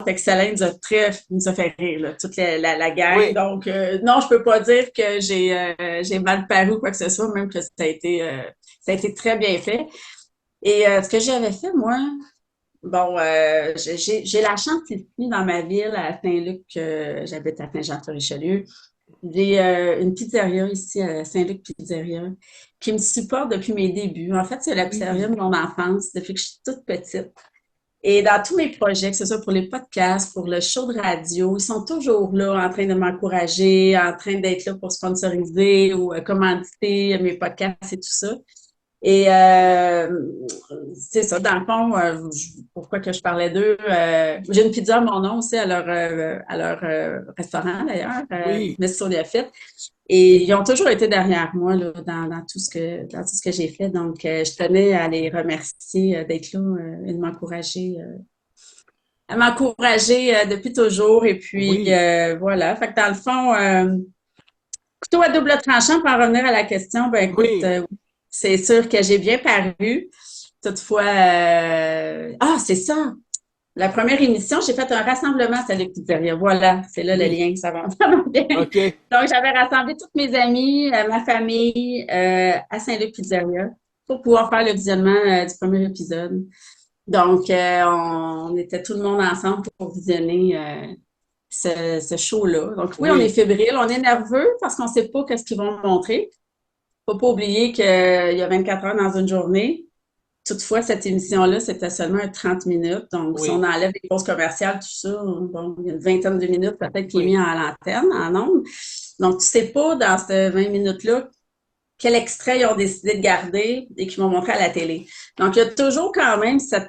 excellent, il nous a fait rire, là, toute la gang. Oui, Donc, non, je peux pas dire que j'ai mal paru ou quoi que ce soit, même que ça a été très bien fait. Et ce que j'avais fait, moi, bon, j'ai la chance ici dans ma ville, à Saint-Luc, j'habite à Saint-Jean-sur-Richelieu. J'ai une pizzeria ici à Saint-Luc Pizzeria qui me supporte depuis mes débuts. En fait, c'est la pizzeria oui. de mon enfance, depuis que je suis toute petite. Et dans tous mes projets, que ce soit pour les podcasts, pour le show de radio, ils sont toujours là en train de m'encourager, en train d'être là pour sponsoriser ou commanditer mes podcasts et tout ça. Et c'est ça, dans le fond, pourquoi que je parlais d'eux? J'ai une pizza à mon nom aussi à leur restaurant d'ailleurs, Oui. Miss Sonia Fit. Et ils ont toujours été derrière moi là, dans tout ce que j'ai fait. Donc, je tenais à les remercier d'être là et de m'encourager depuis toujours. Et puis, Oui, voilà. Fait que dans le fond, couteau à double tranchant, pour en revenir à la question, ben écoute, oui. c'est sûr que j'ai bien paru. Toutefois, c'est ça. La première émission, j'ai fait un rassemblement à Salut Pizzeria. Voilà, c'est là le Oui, lien, ça va vraiment bien. OK. Donc, j'avais rassemblé toutes mes amies, ma famille à Saint-Luc Pizzeria pour pouvoir faire le visionnement du premier épisode. Donc, on était tout le monde ensemble pour visionner ce show-là. Donc, oui, on est Oui, fébrile, on est nerveux parce qu'on ne sait pas qu'est-ce qu'ils vont montrer. Faut pas oublier qu'il y a 24 heures dans une journée. Toutefois, cette émission-là, c'était seulement un 30 minutes. Donc, si on oui, enlève les pauses commerciales, tout ça, bon, il y a une vingtaine de minutes peut-être qui est mis oui. à l'antenne, en ondes. Donc, tu sais pas dans ces 20 minutes-là quel extrait ils ont décidé de garder et qu'ils vont montrer à la télé. Donc, il y a toujours quand même pas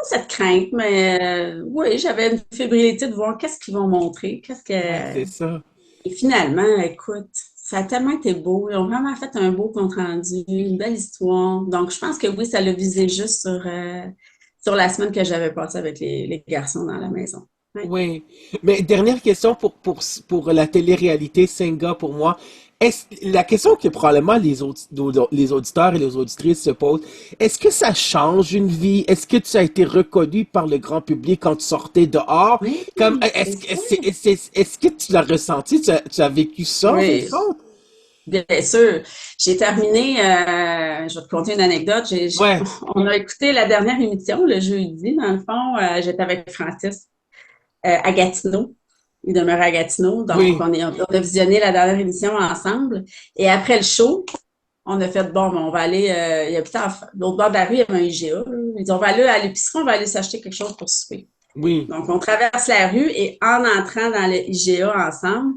cette crainte, mais oui, j'avais une fébrilité de voir qu'est-ce qu'ils vont montrer, Ouais, c'est ça. et finalement, écoute, ça a tellement été beau. Ils ont vraiment fait un beau compte-rendu, une belle histoire. Donc, je pense que oui, ça l'a visé juste sur la semaine que j'avais passée avec les garçons dans la maison. Ouais. Oui. Mais dernière question pour la télé-réalité Senga pour moi. La question que probablement les auditeurs et les auditrices se posent, est-ce que ça change une vie? Est-ce que tu as été reconnu par le grand public quand tu sortais dehors? Oui, Comme, c'est ça. est-ce que tu l'as ressenti? Tu as vécu ça en fin de Oui, compte? bien sûr. J'ai terminé, je vais te conter une anecdote. Ouais, On a écouté la dernière émission le jeudi, dans le fond. J'étais avec Francis à Gatineau. Il demeure à Gatineau. Donc, oui, on a visionné la dernière émission ensemble. Et après le show, on a fait, bon, ben, on va aller, il y a peut-être l'autre bord de la rue, il y avait un IGA. Ils dit, on va aller à l'épicerie, on va aller s'acheter quelque chose pour souper. oui. Donc, on traverse la rue et en entrant dans le IGA ensemble,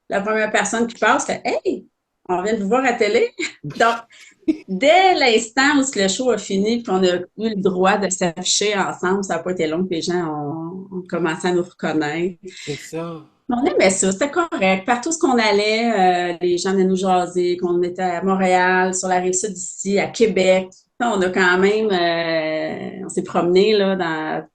la première personne qui passe fait, Hey, on vient de vous voir à la télé. Donc, dès l'instant où le show a fini, puis on a eu le droit de s'afficher ensemble, ça n'a pas été long, que les gens ont commencé à nous reconnaître. C'est ça. On aimait ça, c'était correct. Partout ce qu'on allait, les gens venaient nous jaser, qu'on était à Montréal, sur la rive sud d'ici, à Québec. On a quand même, on s'est promené là,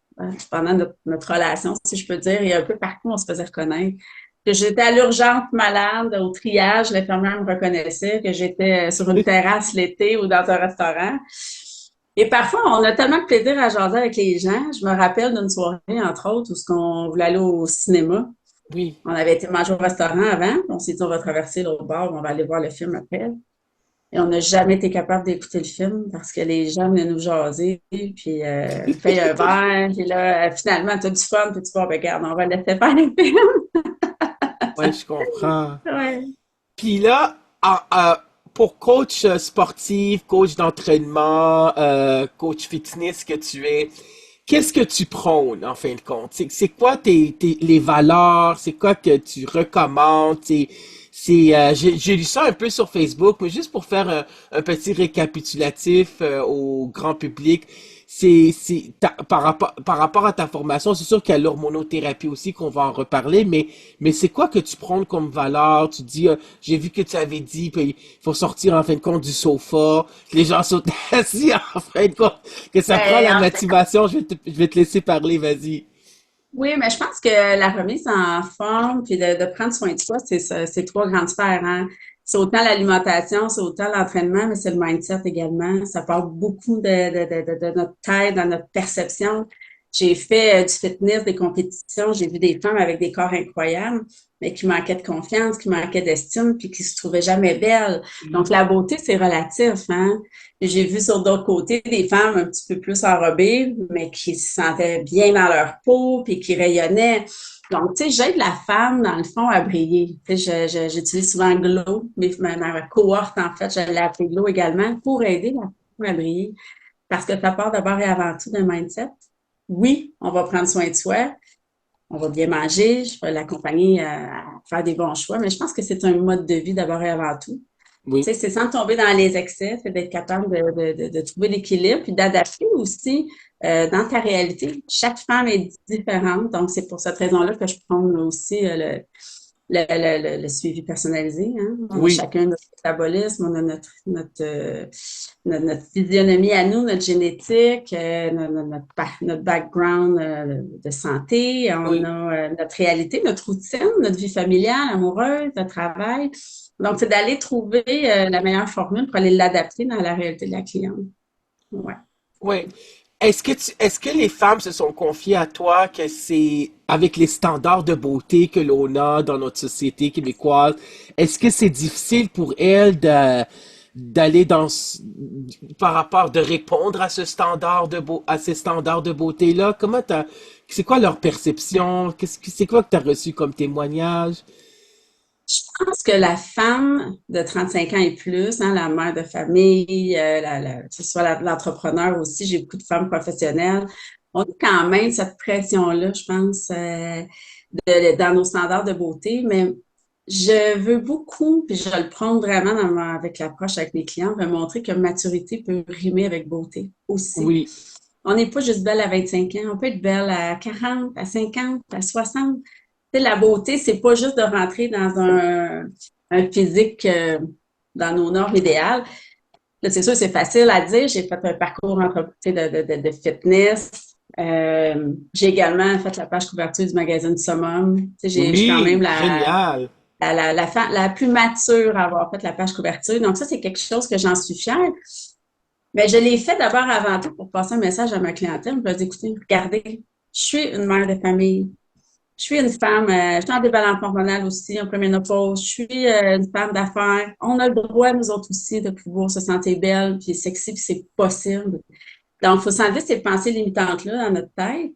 pendant notre relation, si je peux dire, et un peu partout, on se faisait reconnaître. Que j'étais à l'urgence malade, au triage, l'infirmière me reconnaissait, que j'étais sur une terrasse l'été ou dans un restaurant. Et parfois, on a tellement de plaisir à jaser avec les gens. Je me rappelle d'une soirée, entre autres, où on voulait aller au cinéma. Oui. On avait été manger au restaurant avant. On s'est dit, on va traverser l'autre bord, on va aller voir le film après. Et on n'a jamais été capable d'écouter le film parce que les gens venaient nous jaser, puis paye un verre, puis là, finalement, tu as du fun, puis tu vas, regarde, on va laisser faire le film. Ouais, je comprends. Ouais. Puis là, pour coach sportif, coach d'entraînement, coach fitness que tu es, qu'est-ce que tu prônes en fin de compte? C'est quoi les valeurs? C'est quoi que tu recommandes? J'ai lu ça un peu sur Facebook, mais juste pour faire un petit récapitulatif au grand public, par rapport à ta formation, c'est sûr qu'il y a l'hormonothérapie aussi qu'on va en reparler, mais c'est quoi que tu prônes comme valeur? Tu dis, j'ai vu que tu avais dit, puis il faut sortir en fin de compte du sofa, que les gens sont assis en fin de compte, que ça prend Ben, la en fait, motivation. Je vais te laisser parler, vas-y. oui, mais je pense que la remise en forme puis de prendre soin de soi, c'est trois grandes sphères, hein. C'est autant l'alimentation, c'est autant l'entraînement, mais c'est le mindset également. Ça part beaucoup de notre tête, dans notre perception. J'ai fait du fitness, des compétitions. J'ai vu des femmes avec des corps incroyables, mais qui manquaient de confiance, qui manquaient d'estime, puis qui se trouvaient jamais belles. Donc, la beauté, c'est relatif, hein. J'ai vu sur d'autres côtés des femmes un petit peu plus enrobées, mais qui se sentaient bien dans leur peau, puis qui rayonnaient. Donc, tu sais, j'aide la femme, dans le fond, à briller. Tu sais, j'utilise souvent Glow, mais ma cohorte, en fait, je l'ai appelée Glow également, pour aider la femme à briller. Parce que ça part d'abord et avant tout d'un mindset. Oui, on va prendre soin de soi, on va bien manger, je vais l'accompagner à faire des bons choix, mais je pense que c'est un mode de vie d'abord et avant tout. Oui, Tu sais, c'est sans tomber dans les excès, c'est d'être capable de trouver l'équilibre, puis d'adapter aussi dans ta réalité. Chaque femme est différente, donc c'est pour cette raison-là que je prends aussi le suivi personnalisé. Hein. On a oui, chacun notre métabolisme, on a notre physionomie à nous, notre génétique, notre background de santé, on oui. a notre réalité, notre routine, notre vie familiale, amoureuse, notre travail. Donc, c'est d'aller trouver la meilleure formule pour aller l'adapter dans la réalité de la cliente. Ouais. Oui. Est-ce que les femmes se sont confiées à toi que c'est avec les standards de beauté que l'on a dans notre société québécoise, est-ce que c'est difficile pour elles d'aller par rapport de répondre à à ces standards de beauté-là? C'est quoi leur perception? C'est quoi que tu as reçu comme témoignage? Je pense que la femme de 35 ans et plus, hein, la mère de famille, que ce soit l'entrepreneur aussi, j'ai beaucoup de femmes professionnelles, on a quand même cette pression-là, je pense, dans nos standards de beauté, mais je veux beaucoup, puis je le prends vraiment avec l'approche avec mes clients, de montrer que maturité peut rimer avec beauté aussi. Oui, On n'est pas juste belle à 25 ans, on peut être belle à 40, à 50, à 60. Tu sais, la beauté, c'est pas juste de rentrer dans un physique dans nos normes idéales. Là, c'est sûr, c'est facile à dire. J'ai fait un parcours de fitness. J'ai également fait la page couverture du magazine Summum. Tu sais, je suis quand même oui, génial. la plus mature à avoir fait la page couverture. Donc, ça, c'est quelque chose que j'en suis fière. Mais je l'ai fait d'abord avant tout pour passer un message à ma clientèle. Je leur ai dit, écoutez, regardez, je suis une mère de famille. Je suis une femme, je suis en développement hormonal aussi, en préménopause. Je suis une femme d'affaires. On a le droit, nous autres aussi, de pouvoir se sentir belle, puis sexy, puis c'est possible. Donc, il faut s'enlever ces pensées limitantes-là dans notre tête,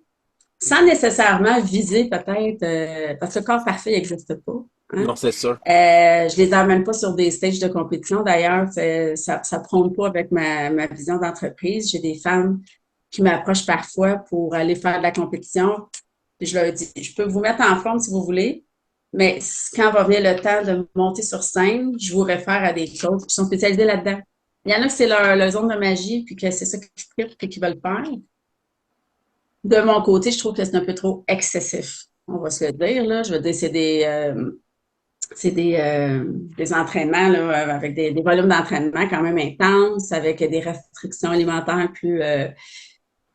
sans nécessairement viser peut-être, parce que le corps parfait n'existe pas. Hein? Non, c'est sûr. Je les emmène pas sur des stages de compétition. D'ailleurs, ça prône pas avec ma vision d'entreprise. J'ai des femmes qui m'approchent parfois pour aller faire de la compétition. Puis je leur dis, je peux vous mettre en forme si vous voulez, mais quand va venir le temps de monter sur scène, je vous réfère à des coachs qui sont spécialisés là-dedans. Il y en a que c'est leur zone de magie, puis que c'est ça qu'ils trippent et qu'ils veulent faire. De mon côté, je trouve que c'est un peu trop excessif. On va se le dire, là. Je veux dire, des entraînements là, avec des volumes d'entraînement quand même intenses, avec des restrictions alimentaires plus.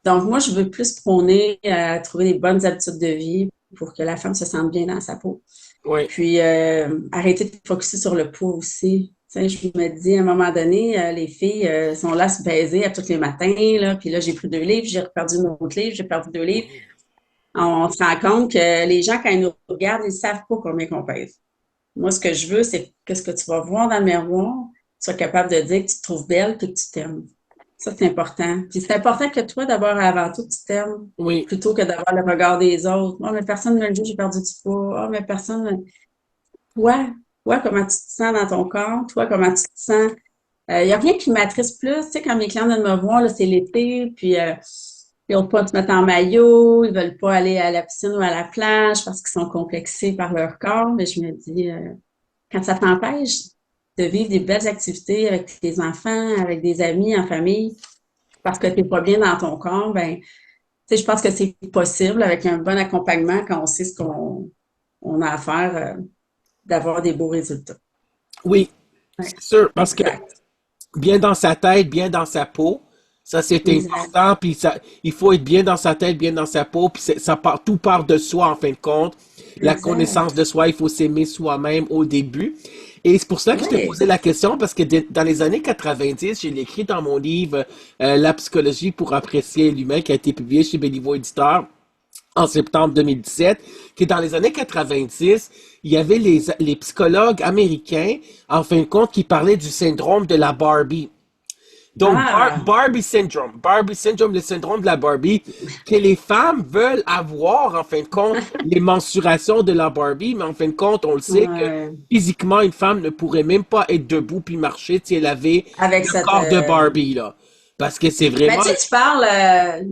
Donc, moi, je veux plus prôner à trouver des bonnes habitudes de vie pour que la femme se sente bien dans sa peau. Oui, Puis, arrêter de focuser sur le poids aussi. Tu sais, je me dis, à un moment donné, les filles sont là à se baiser à tous les matins, là, puis là, j'ai pris 2 livres, j'ai perdu un autre livre, j'ai perdu 2 livres. On se rend compte que les gens, quand ils nous regardent, ils ne savent pas combien qu'on pèse. Moi, ce que je veux, c'est qu'est-ce que tu vas voir dans le miroir, tu sois capable de dire que tu te trouves belle et que tu t'aimes. Ça, c'est important. Puis c'est important que toi, d'abord, avant tout, tu t'aimes, oui, plutôt que d'avoir le regard des autres. Oh, mais personne ne me le dit, j'ai perdu du poids. Oh, mais personne. Toi, toi, comment tu te sens dans ton corps? Toi, comment tu te sens? Il n'y a rien qui m'attriste plus. Tu sais, quand mes clients viennent me voir, là, c'est l'été, puis ils n'ont pas de se mettre en maillot, ils veulent pas aller à la piscine ou à la plage parce qu'ils sont complexés par leur corps. Mais je me dis, quand ça t'empêche de vivre des belles activités avec tes enfants, avec des amis, en famille, parce que tu n'es pas bien dans ton corps, ben, tu sais, je pense que c'est possible avec un bon accompagnement quand on sait ce qu'on a à faire, d'avoir des beaux résultats. oui, Ouais, c'est sûr. Parce que exact. bien dans sa tête, bien dans sa peau. Ça, c'est Exact. important. Puis il faut être bien dans sa tête, bien dans sa peau. Puis tout part de soi, en fin de compte. La Exact. connaissance de soi, il faut s'aimer soi-même au début. Et c'est pour ça que je te Oui. posais la question, parce que dans les années 90, j'ai écrit dans mon livre La psychologie pour apprécier l'humain, qui a été publié chez Béliveau Éditeur en septembre 2017, que dans les années 90, il y avait les psychologues américains, en fin de compte, qui parlaient du syndrome de la Barbie. Donc, Ah, Barbie syndrome, le syndrome de la Barbie, que les femmes veulent avoir, en fin de compte, les mensurations de la Barbie, mais en fin de compte, on le sait que ouais. physiquement, une femme ne pourrait même pas être debout puis marcher si elle avait Avec le cette, corps de Barbie, là. Parce que c'est mais vraiment... tu sais, tu parles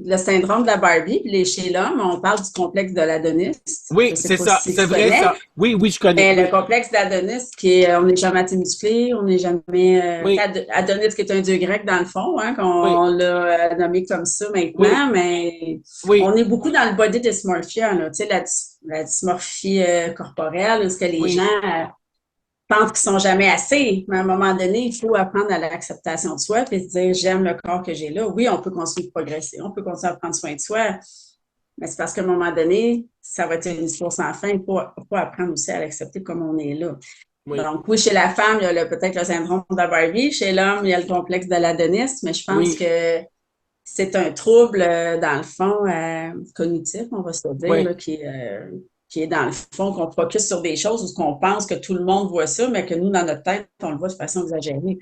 le syndrome de la Barbie, puis chez l'homme, on parle du complexe de l'Adonis. Je Oui, sais c'est pas ça, si c'est tu vrai connais, ça. Oui, oui, je connais. mais le Oui, complexe d'Adonis, qui est, on n'est jamais assez musclé, on n'est jamais, oui, Adonis qui est un dieu grec dans le fond, hein, oui, qu'on l'a nommé comme ça oui, maintenant, mais oui, on est beaucoup dans le body dysmorphia, là, tu sais, la dysmorphie corporelle, où ce que les gens oui, pensent qu'ils sont jamais assez. Mais à un moment donné, il faut apprendre à l'acceptation de soi et se dire j'aime le corps que j'ai là. Oui, on peut continuer de progresser, on peut continuer à prendre soin de soi, mais c'est parce qu'à un moment donné, ça va être une histoire sans fin. Il faut apprendre aussi à l'accepter comme on est là. oui, Donc, oui, chez la femme, il y a peut-être le syndrome de Barbie. Chez l'homme, il y a le complexe de l'Adonis, mais je pense oui, que c'est un trouble, dans le fond, cognitif, on va se dire, oui. là, qui est dans le fond, qu'on focus sur des choses où qu'on pense que tout le monde voit ça, mais que nous, dans notre tête, on le voit de façon exagérée.